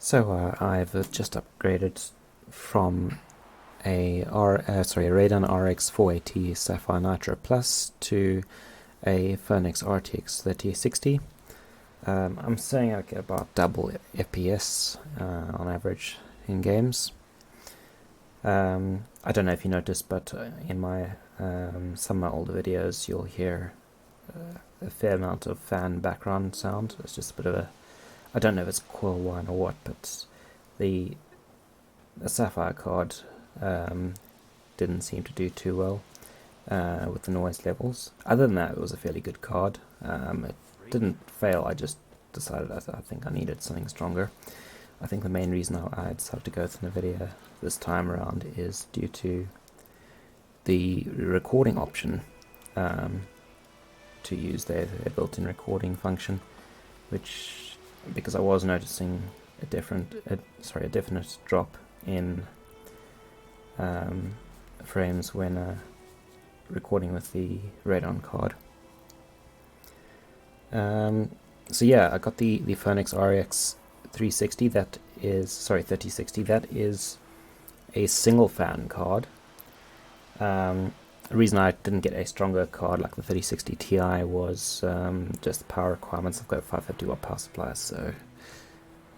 So I've just upgraded from a Radeon RX 480 Sapphire Nitro Plus to a Phoenix RTX 3060. I'm saying I get about double FPS on average in games. I don't know if you noticed, but in my some of my older videos, you'll hear a fair amount of fan background sound. It's just a bit of a, I don't know if it's coil whine or what, but the Sapphire card didn't seem to do too well with the noise levels. Other than that, it was a fairly good card. It didn't fail. I just decided I think I needed something stronger. I think the main reason I decided to go with NVIDIA this time around is due to the recording option, to use their built-in recording function, which, because I was noticing a definite drop in frames when recording with the Radeon card. So yeah, I got the Phoenix RX 360. That is 3060. That is a single fan card. The reason I didn't get a stronger card like the 3060 Ti was just the power requirements. I've got a 550 watt power supply, so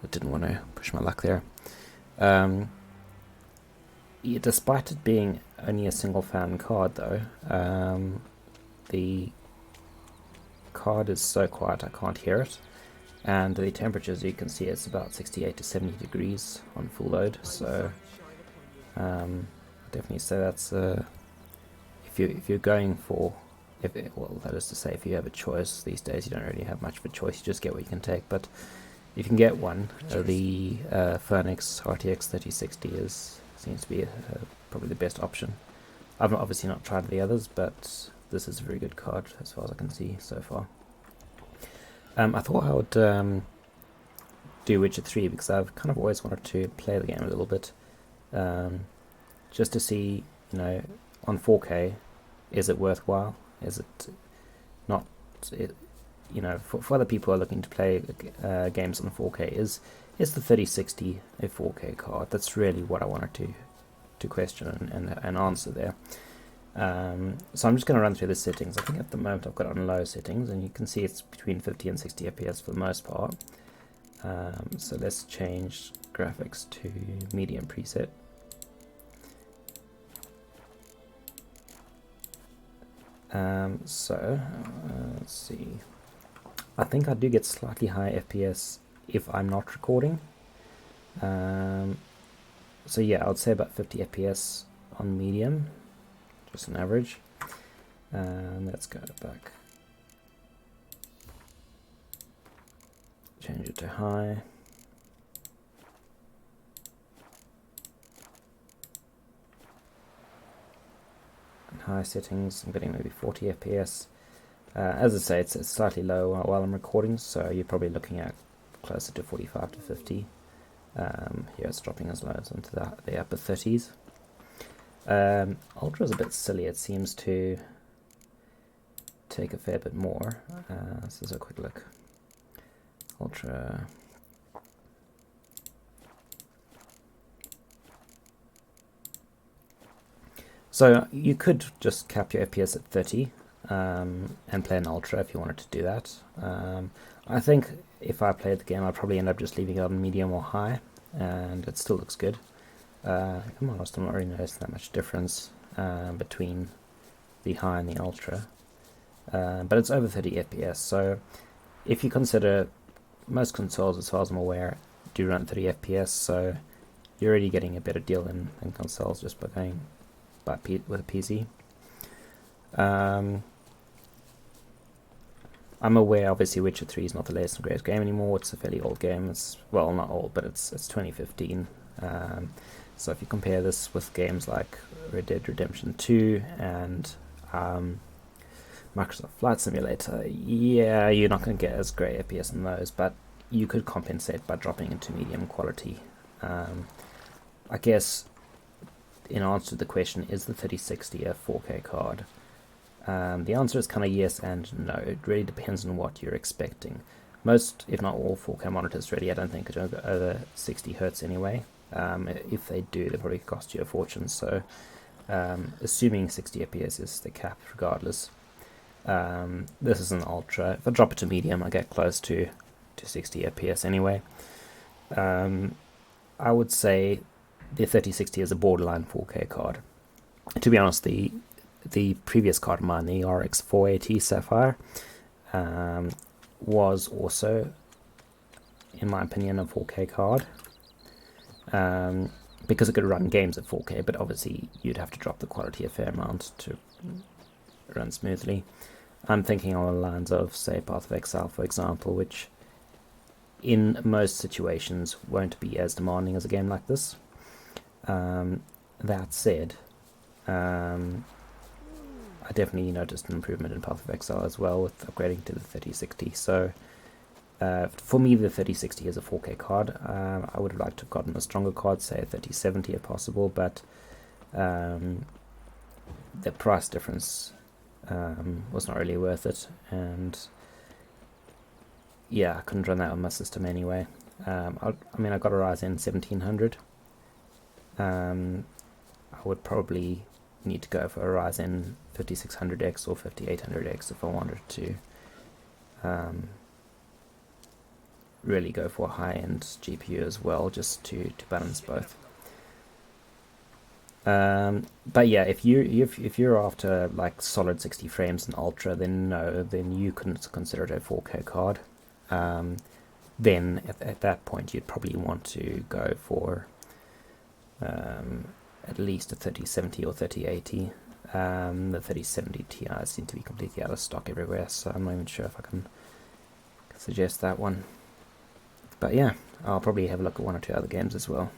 I didn't want to push my luck there. Yeah, despite it being only a single fan card though, the card is so quiet I can't hear it, and the temperatures, you can see, it's about 68 to 70 degrees on full load, so I definitely say that's if you're going for, that is to say, if you have a choice. These days you don't really have much of a choice, you just get what you can take, but if you can get one, the Phoenix RTX 3060 seems to be probably the best option. I've obviously not tried the others, but this is a very good card as far as I can see so far. I thought I would do Witcher 3 because I've kind of always wanted to play the game a little bit, just to see, on 4K, is it worthwhile? Is it not? For other people who are looking to play games on 4K, is the 3060 a 4K card? That's really what I wanted to question and answer there. So I'm just going to run through the settings. I think at the moment I've got it on low settings, and you can see it's between 50 and 60 FPS for the most part. So let's change graphics to medium preset. Let's see. I think I do get slightly higher FPS if I'm not recording. So yeah, I would say about 50 FPS on medium, just an average. Let's go back, change it to high. And high settings, I'm getting maybe 40 FPS. As I say, it's slightly low while I'm recording, so you're probably looking at closer to 45 to 50. Here it's dropping as low as into the upper 30s. Ultra is a bit silly. It seems to take a fair bit more. This is a quick look. Ultra. So you could just cap your FPS at 30 and play an Ultra if you wanted to do that. I think if I played the game, I'd probably end up just leaving it on medium or high, and it still looks good. If I'm honest, I'm not really noticing that much difference between the high and the Ultra, but it's over 30 FPS, so if you consider, most consoles, as far as I'm aware, do run 30 FPS, so you're already getting a better deal in consoles just by going with a PC. I'm aware, obviously, Witcher 3 is not the latest and greatest game anymore. It's a fairly old game. It's, well, not old, but it's 2015. So if you compare this with games like Red Dead Redemption 2 and Microsoft Flight Simulator, yeah, you're not going to get as great FPS in those, but you could compensate by dropping into medium quality. I guess, in answer to the question, is the 3060 a 4K card? The answer is kind of yes and no. It really depends on what you're expecting. Most, if not all, 4K monitors really, I don't think, could go over 60 hertz anyway. If they do, they probably cost you a fortune. So, assuming 60 FPS is the cap, regardless. This is an ultra. If I drop it to medium, I get close to 60 FPS anyway. I would say the 3060 is a borderline 4K card. To be honest, the previous card of mine, the RX 480 Sapphire, was also, in my opinion, a 4K card, because it could run games at 4K, but obviously you'd have to drop the quality a fair amount to run smoothly. I'm thinking on the lines of, say, Path of Exile, for example, which in most situations won't be as demanding as a game like this. That said, I definitely noticed an improvement in Path of Exile as well with upgrading to the 3060. So for me, the 3060 is a 4K card. I would have liked to have gotten a stronger card, say a 3070 if possible, but the price difference was not really worth it, and yeah, I couldn't run that on my system anyway. I mean, I got a Ryzen 1700. I would probably need to go for a Ryzen 5600X or 5800X if I wanted to really go for a high-end GPU as well, just to balance both. But yeah, if you're after like solid 60 frames and ultra, then no, then you couldn't consider it a 4K card. Then at that point you'd probably want to go for at least a 3070 or 3080. The 3070 Ti seem to be completely out of stock everywhere, so I'm not even sure if I can suggest that one. But yeah, I'll probably have a look at one or two other games as well.